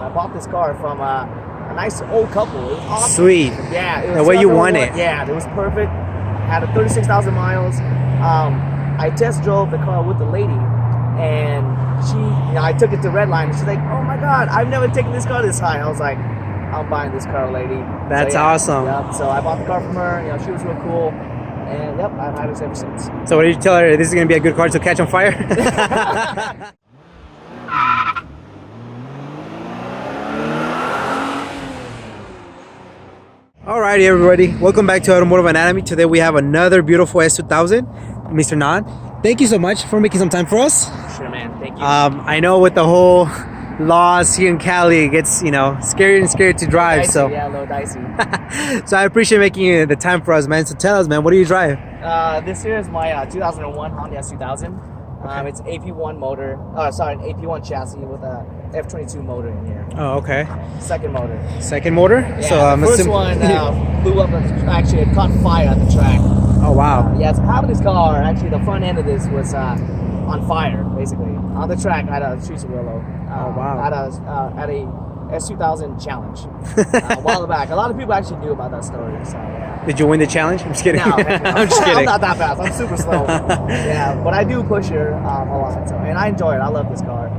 I bought this car from a nice old couple. It was awesome. Sweet. Yeah, it was the way you want it. Yeah, it was perfect. Had a 36,000 miles. I test drove the car with the lady, and I took it to Redline, and she's like, "Oh my God, I've never taken this car this high." I was like, "I'm buying this car, lady." That's so, yeah, awesome. Yep. So I bought the car from her. She was real cool, and yep, I've had it ever since. So what did you tell her? This is gonna be a good car to catch on fire? Alrighty, everybody. Welcome back to Automotive Anatomy. Today we have another beautiful S2000, Mr. Nhan. Thank you so much for making some time for us. Sure, man. Thank you. I know with the whole laws here in Cali, it gets scary and scary to drive. Dicey, so yeah, a little dicey. so I appreciate making the time for us, man. So tell us, man, what do you drive? This here is my 2001 Honda S2000. It's AP1 motor. An AP1 chassis with a F22 motor in here. Oh, okay. Second motor. Second motor? Yeah, So the first one blew up. Actually, it caught fire at the track. Oh, wow. Yeah, so half of this car, actually, the front end of this was on fire, basically. On the track, I had a Streets of Willow. Oh, wow. At a S2000 challenge a while back. A lot of people actually knew about that story. So, yeah. Did you win the challenge? I'm just kidding. No, I'm just kidding. I'm not that fast. I'm super slow. Yeah, but I do push her a lot. So, and I enjoy it. I love this car.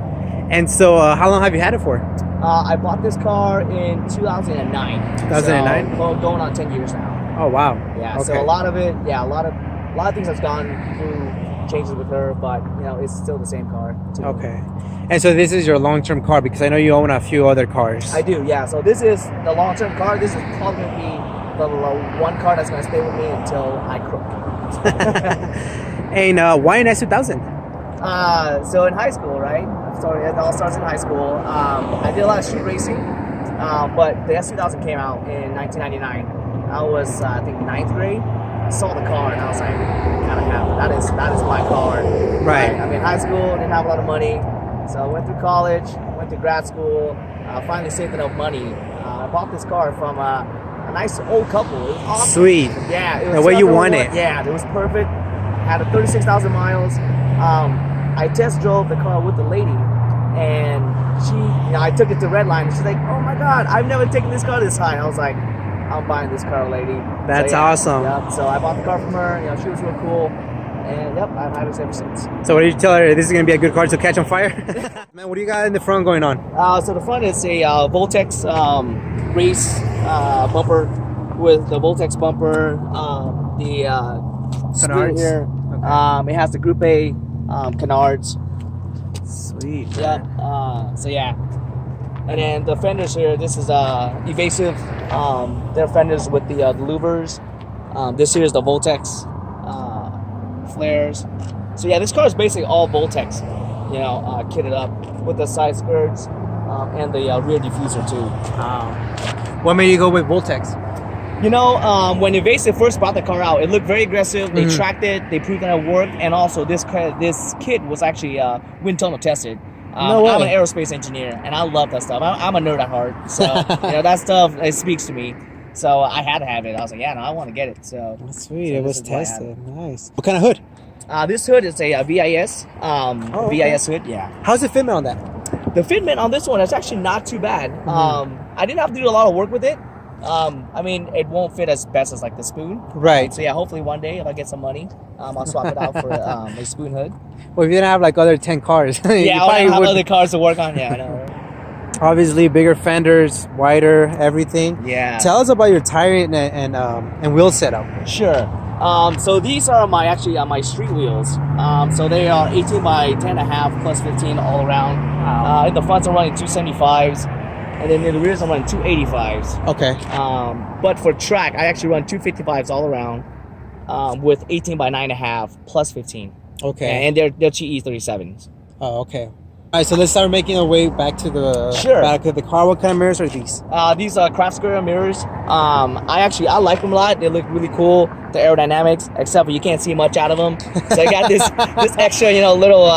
And so, how long have you had it for? I bought this car in 2009. 2009? So, going on 10 years now. Oh, wow. Yeah. Okay. So a lot of things has gone through changes with her, but it's still the same car. Okay. And so this is your long-term car, because I know you own a few other cars. I do. Yeah. So this is the long-term car. This is probably going to be the one car that's going to stay with me until I croak. And why an S2000? So in high school, right? It all starts in high school. I did a lot of street racing, but the S2000 came out in 1999. I was, I think, 9th grade. I saw the car and I was like, I gotta have it. That is my car. Right. I mean, high school, didn't have a lot of money, so I went through college, went to grad school. Finally saved enough money. I bought this car from a nice old couple. It was awesome. Sweet. Yeah. It was the way you want it. Yeah, it was perfect. Had a 36,000 miles. I test drove the car with the lady, and I took it to Redline, and she's like, "Oh my God, I've never taken this car this high." I was like, "I'm buying this car, lady." That's so, yeah, awesome. Yep. So I bought the car from her. She was real cool, and yep, I've had it ever since. So what did you tell her? This is gonna be a good car to catch on fire? Man, what do you got in the front going on? So the front is a voltex race bumper with the voltex bumper. The screen here. Okay. It has the Group A canards. Sweet. Yep. So yeah. And then the fenders here, this is evasive. They're fenders with the louvers. This here is the voltex flares. So yeah, this car is basically all voltex, kitted up with the side skirts and the rear diffuser too. What made you go with voltex? When Evasive first brought the car out, it looked very aggressive. They tracked it, they proved that it worked, and also this kit was actually wind tunnel tested. No way. I'm an aerospace engineer, and I love that stuff. I'm a nerd at heart, so that stuff, it speaks to me. So I had to have it. I was like, yeah, no, I want to get it. So that's sweet. It was tested. Nice. What kind of hood? This hood is a VIS. Okay. VIS hood. Yeah. How's the fitment on that? The fitment on this one is actually not too bad. I didn't have to do a lot of work with it. I mean, it won't fit as best as like the spoon. Right. So yeah, hopefully one day if I get some money, I'll swap it out for a spoon hood. Well, if you didn't have like other 10 cars. Yeah, I don't have other cars to work on. Yeah, I know. Right? Obviously, bigger fenders, wider, everything. Yeah. Tell us about your tire and wheel setup. Sure. So these are my street wheels. So they are 18 by 10.5 plus 15 all around. Wow. In the fronts I'm running 275s, and then in the rears I'm running 285s. Okay. But for track, I actually run 255s all around, with 18 by 9.5 plus 15. Okay. And they're GE 37s. Oh, okay. All right, so let's start making our way back to the back of the car. What kind of mirrors are these? These are craft square mirrors. I like them a lot. They look really cool. The aerodynamics, except for you can't see much out of them. So I got this extra, little,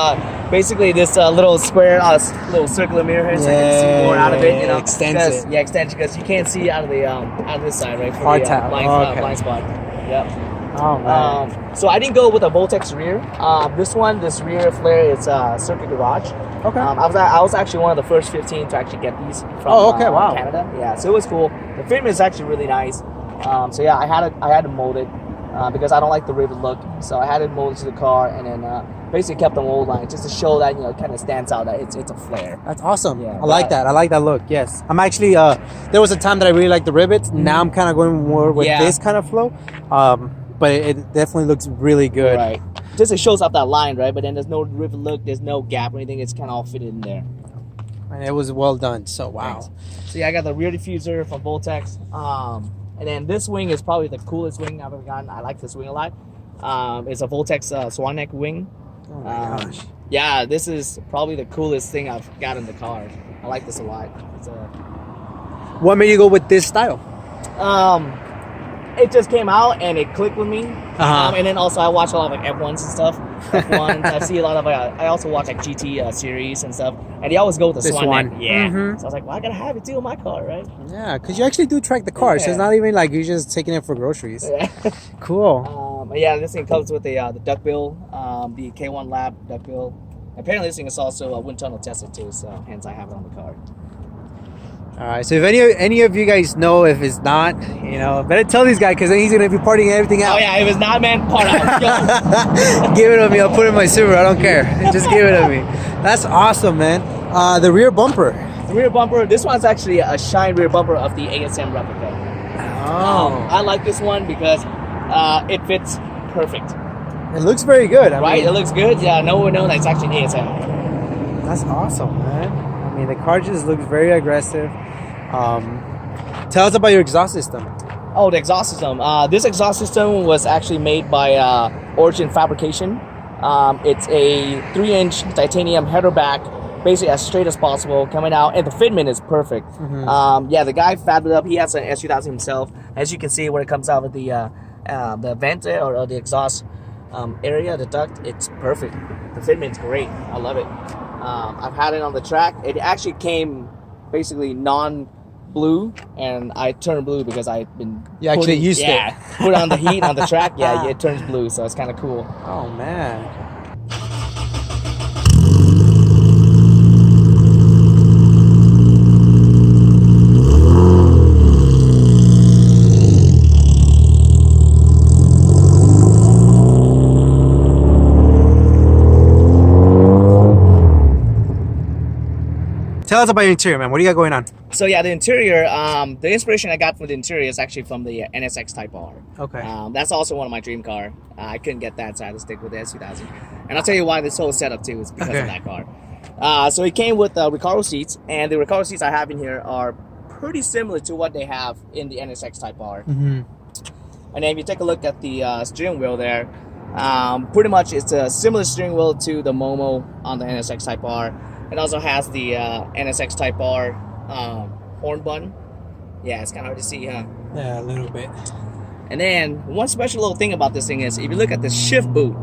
basically this little square, little circular mirror here, so you can see more out of it. Extension. Yeah, extension, because you can't see out of the out of this side, right? For hard the tap. blind spot. Yep. Oh man. So I didn't go with a voltex rear. This rear flare is circuit garage. Okay. I was actually one of the first 15 to actually get these from wow. Canada. Yeah, so it was cool. The fitment is actually really nice. So yeah, I had to mold it because I don't like the rivet look. So I had it molded to the car, and then basically kept the mold line just to show that it kind of stands out that it's a flare. That's awesome. Yeah, I like that. I like that look. Yes. I'm actually there was a time that I really liked the rivets. Now I'm kind of going more with this kind of flow. But it definitely looks really good. Right. Just it shows off that line, right? But then there's no rivet look, there's no gap or anything. It's kind of all fitted in there. And it was well done. So wow. Thanks. So yeah, I got the rear diffuser from Voltex. And then this wing is probably the coolest wing I've ever gotten. I like this wing a lot. It's a Voltex swan neck wing. Oh my gosh. Yeah, this is probably the coolest thing I've got in the car. I like this a lot. What made you go with this style? It just came out and it clicked with me. And then also I watch a lot of like F1s and stuff. F1s. I see a lot of. I also watch like GT series and stuff, and they always go with the swan neck. Yeah. So I was like, well, I gotta have it too in my car, right? Yeah, because you actually do track the car, so it's not even like you're just taking it for groceries. Yeah. Cool. Yeah, this thing comes with the duckbill, the K1 Lab duckbill. Apparently, this thing is also wind tunnel tested too, so hence I have it on the car. All right, so if any of you guys know if it's not, better tell this guy because then he's gonna be partying everything out. Oh yeah, if it's not, man, part out. Give it to me. I'll put it in my Subaru. I don't care. Just give it to me. That's awesome, man. The rear bumper. The rear bumper. This one's actually a shine rear bumper of the ASM replica. I like this one because it fits perfect. It looks very good. I mean, it looks good. Yeah, no one knows that it's actually an ASM. That's awesome, man. I mean, the car just looks very aggressive. Tell us about your exhaust system. Oh, the exhaust system. This exhaust system was actually made by Origin Fabrication. It's a 3-inch titanium header back, basically as straight as possible, coming out, and the fitment is perfect. Yeah, the guy fabbed it up. He has an S2000 himself. As you can see, when it comes out of the vent or the exhaust area, the duct, it's perfect. The fitment's great. I love it. I've had it on the track. It actually came basically non-blue, and I turned blue because I've been used it. Put on the heat on the track. Yeah, it turns blue, so it's kind of cool. Oh man. Tell us about your interior, man. What do you got going on? So yeah, the interior, the inspiration I got from the interior is actually from the NSX Type R. Okay. That's also one of my dream car. I couldn't get that, so I had to stick with the S2000. And I'll tell you why this whole setup too is because of that car. So it came with Recaro seats, and the Recaro seats I have in here are pretty similar to what they have in the NSX Type R. And then if you take a look at the steering wheel there, pretty much it's a similar steering wheel to the Momo on the NSX Type R. It also has the NSX Type R horn button. Yeah, it's kind of hard to see, huh? Yeah, a little bit. And then one special little thing about this thing is if you look at the shift boot,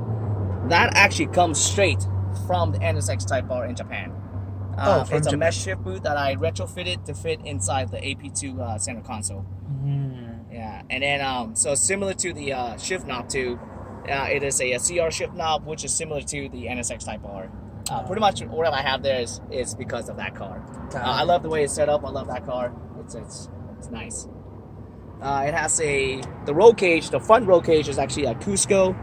that actually comes straight from the NSX Type R in Japan. It's a mesh shift boot that I retrofitted to fit inside the AP2 center console. Yeah, and then so similar to the shift knob too, it is a CR shift knob, which is similar to the NSX Type R. Pretty much what I have there is because of that car. I love the way it's set up. I love that car. It's nice. It has the roll cage. The front roll cage is actually a Cusco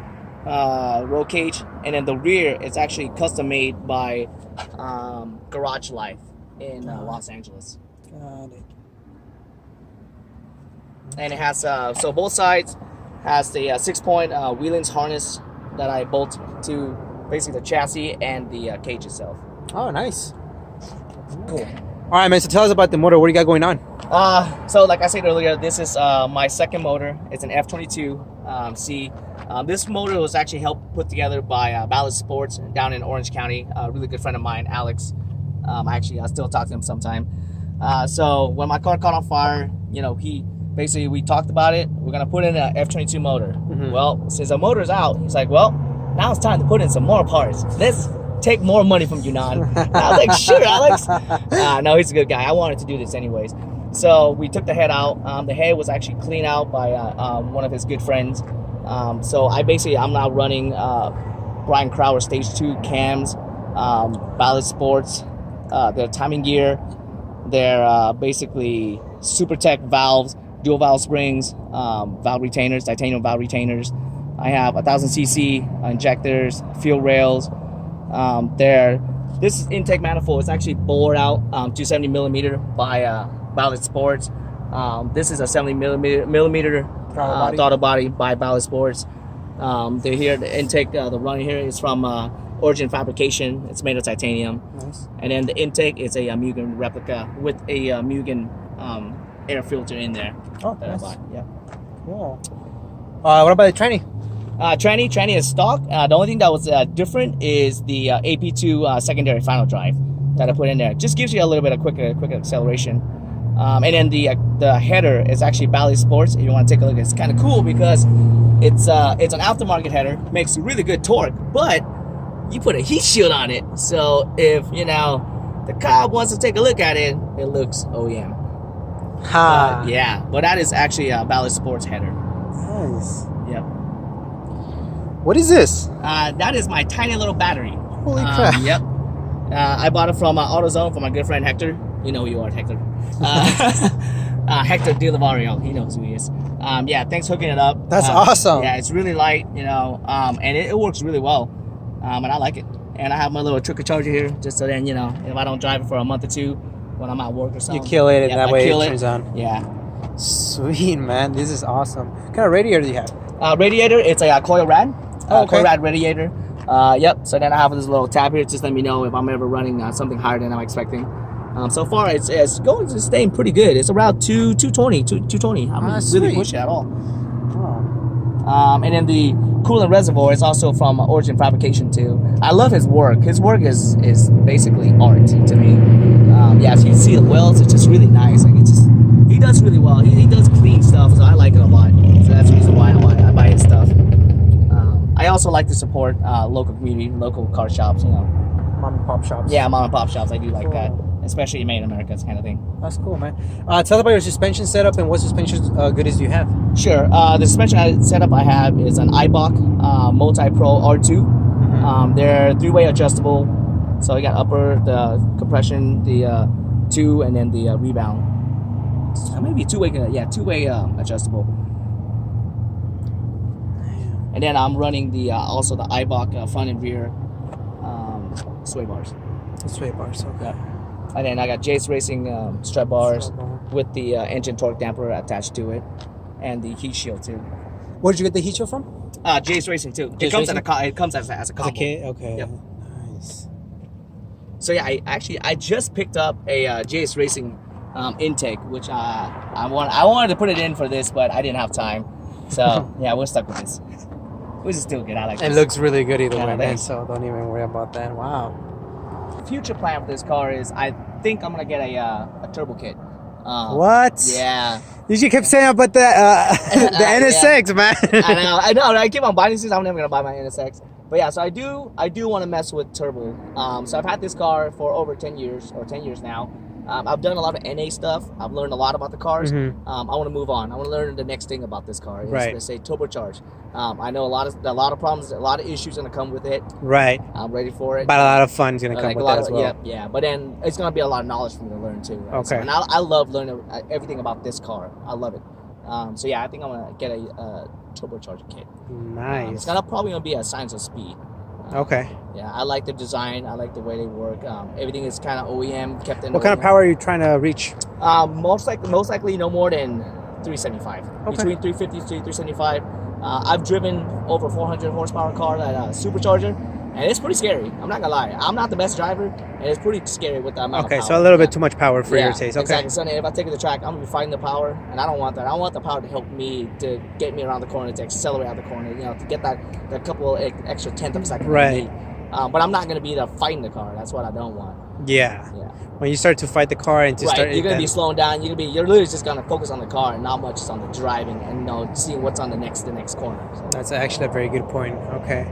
roll cage, and then the rear is actually custom made by Garage Life in Los Angeles. Got it. And it has so both sides has the 6-point Wheelings harness that I bolt to basically the chassis and the cage itself. Oh, nice. Cool. All right, man. So tell us about the motor. What do you got going on? So like I said earlier, this is my second motor. It's an F22 C. This motor was actually helped put together by Ballast Sports down in Orange County. A really good friend of mine, Alex. I still talk to him sometime. So when my car caught on fire, we talked about it. We're gonna put in an F22 motor. Well, since the motor's out, he's like, well, now it's time to put in some more parts. Let's take more money from Nhan. I was like, sure, Alex. No, he's a good guy. I wanted to do this anyways. So we took the head out. The head was actually cleaned out by one of his good friends. So I'm now running Brian Crowder Stage 2 cams Ballast Sports, their timing gear, their basically Super Tech valves, dual valve springs, valve retainers, titanium valve retainers. I have 1000cc injectors, fuel rails. This intake manifold is actually bored out 270 millimeter by Ballast Sports. This is a 70 millimeter throttle body by Ballast Sports. They're here. The intake, the runner here is from Origin Fabrication. It's made of titanium. Nice. And then the intake is a Mugen replica with a Mugen air filter in there. Oh, nice. Yeah. Cool. What about the tranny? Tranny is stock. The only thing that was different is the AP2 secondary final drive that I put in there. Just gives you a little bit of quick acceleration. And then the header is actually Ballast Sports. If you want to take a look, it's kind of cool because it's an aftermarket header, makes really good torque, but you put a heat shield on it. So if the cop wants to take a look at it, it looks OEM. Yeah, but that is actually a Ballast Sports header. Nice. Yep. What is this? That is my tiny little battery. Holy crap. Yep. I bought it from AutoZone from my good friend Hector. You know who you are, Hector. Hector De Lavario. He knows who he is. Yeah, thanks for hooking it up. That's awesome. Yeah, it's really light, and it works really well. And I like it. And I have my little trickle charger here, just so then, if I don't drive it for a month or two when I'm at work or something. You kill it, and that way it turns on. Yeah. Sweet, man. This is awesome. What kind of radiator do you have? Radiator, it's a coil rad. Okay. Coil rad radiator. Yep. So then I have this little tab here. Just let me know if I'm ever running something higher than I'm expecting. So far, it's going to stay pretty good. It's around 220. I haven't really pushed it at all. Oh. And then the Coolant Reservoir is also from Origin Fabrication too. I love his work. His work is basically art to me. Yeah, so you see the welds. It's just really nice. Like he does really well. He does clean stuff, so I like it a lot. So that's the reason why I buy his stuff. I also like to support local community, local car shops. Mom and pop shops. Yeah, mom and pop shops. I do like that, especially made in America, kind of thing. That's cool, man. Tell us about your suspension setup and what suspension goodies do you have? Sure. The suspension setup I have is an iBach Multi-Pro R2. Mm-hmm. They're 3-way adjustable, so you got upper, the compression, the 2, and then the rebound. Maybe 2-way. Yeah, 2-way adjustable. And then I'm running the also the iBach front and rear sway bars. Sway bars. Okay. Yeah. And then I got Jace Racing strut bars with the engine torque damper attached to it, and the heat shield too. Where did you get the heat shield from? Jace Racing too. It comes as a combo. Okay. Yep. Nice. So yeah, I just picked up a Jace Racing intake, which I wanted to put it in for this, but I didn't have time. So yeah, we're stuck with this. Which is still good. I like it. It looks really good either way, man. Thanks. So don't even worry about that. Wow. Future plan for this car is I think I'm gonna get a turbo kit. What? Yeah. You kept saying about the NSX, man. I know. I keep on buying these things. I'm never gonna buy my NSX. But yeah, so I do want to mess with turbo. So I've had this car for over 10 years now. I've done a lot of NA stuff. I've learned a lot about the cars. Mm-hmm. I want to move on. I want to learn the next thing about this car. Right. Let's say turbocharged. I know a lot of problems, a lot of issues gonna come with it. Right. I'm ready for it. But a lot of fun's gonna come with that as well. Yeah. But then it's gonna be a lot of knowledge for me to learn too. Right? Okay. So, and I love learning everything about this car. I love it. So yeah, I think I'm gonna get a turbocharged kit. Nice. It's probably gonna be a Science of Speed. Okay. Yeah, I like the design. I like the way they work. Everything is kind of OEM, kept in. What kind of power are you trying to reach? Most likely no more than 375. Okay. Between 350 to 375. I've driven over 400 horsepower car at a supercharger, and it's pretty scary. I'm not gonna lie. I'm not the best driver, and it's pretty scary with the amount of power. Okay, so a little bit too much power for your taste. Okay. Exactly. So if I take it to the track, I'm gonna be fighting the power, and I don't want that. I want the power to help me to get me around the corner, to accelerate out the corner, to get that couple extra tenth of a second. Right. But I'm not gonna be fighting the car. That's what I don't want. Yeah. When you start to fight the car and to start, you're gonna be slowing down. You're literally just gonna focus on the car and not much on the driving and seeing what's on the next corner. So. That's actually a very good point. Okay.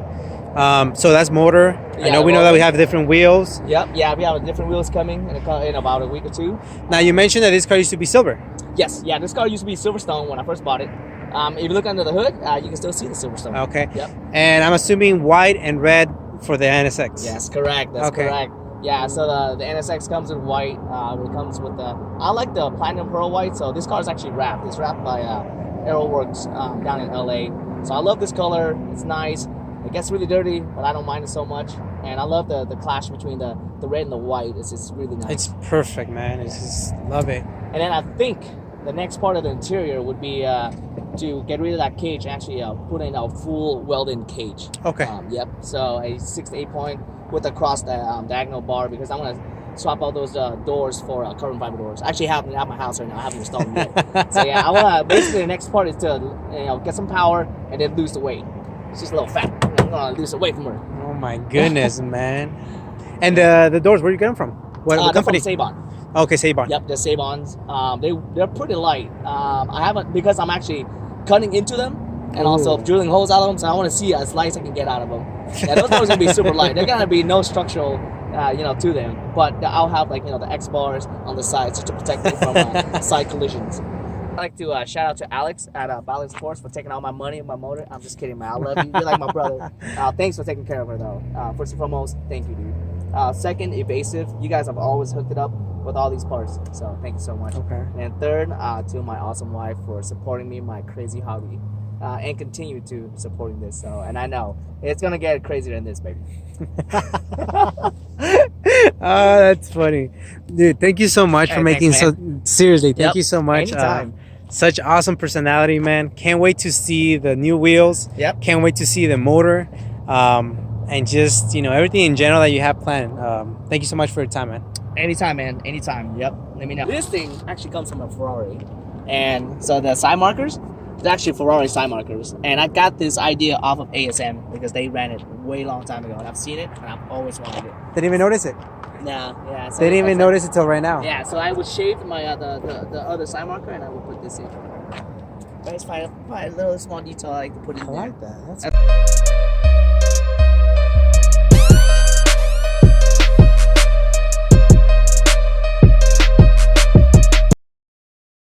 So that's motor. Yeah, we know that we have different wheels. Yep. Yeah, we have different wheels coming in about a week or two. Now you mentioned that this car used to be silver. Yes. Yeah. This car used to be Silverstone when I first bought it. If you look under the hood, you can still see the Silverstone. Okay. Yep. And I'm assuming white and red for the NSX. Yes, correct. That's correct. Yeah, so the NSX comes in white. It comes with the... I like the platinum pearl white, so this car is actually wrapped. It's wrapped by Aeroworks down in LA. So I love this color. It's nice. It gets really dirty, but I don't mind it so much. And I love the clash between the red and the white. It's just really nice. It's perfect, man. It's just love it. And then I think the next part of the interior would be to get rid of that cage and actually put in a full welded cage. Okay. Yep. So a 6 to 8 point with a cross diagonal bar, because I want to swap out those doors for carbon fiber doors. I actually have them at my house right now. I haven't installed them yet. So yeah, I want to basically the next part is to get some power and then lose the weight. She's a little fat. I'm gonna lose the weight from her. Oh my goodness, man! And the doors, where are you getting them from? What company? They're from Sabon. Okay, Sabon. Yep, they're Sabons. They're pretty light. I haven't, because I'm actually cutting into them and also drilling holes out of them, so I want to see as light as I can get out of them. Yeah, those doors are gonna be super light. They're gonna be no structural, to them. But I'll have the X bars on the sides just to protect me from side collisions. I'd like to shout out to Alex at Balance Sports for taking all my money and my motor. I'm just kidding, man. I love you. You're like my brother. Thanks for taking care of her, though. First and foremost, thank you, dude. Second, Evasive. You guys have always hooked it up with all these parts, so thank you so much. Okay. And third, to my awesome wife for supporting me in my crazy hobby, and continue to supporting this. So, and I know it's gonna get crazier than this, baby. Oh, that's funny, dude. Thank you so much for making seriously. Thank you so much. Anytime. Such awesome personality, man. Can't wait to see the new wheels. Yep. Can't wait to see the motor, and just everything in general that you have planned. Thank you so much for your time, man. Anytime, man. Anytime. Yep. Let me know. This thing actually comes from a Ferrari, and so the side markers, they're actually Ferrari side markers. And I got this idea off of ASM because they ran it way long time ago, and I've seen it, and I've always wanted it. Didn't even notice it. Nah, yeah. So they didn't even notice it till right now. Yeah. So I would shave my the other side marker, and I would put this in. But it's fine. A little small detail I like to put in there. I like that. That's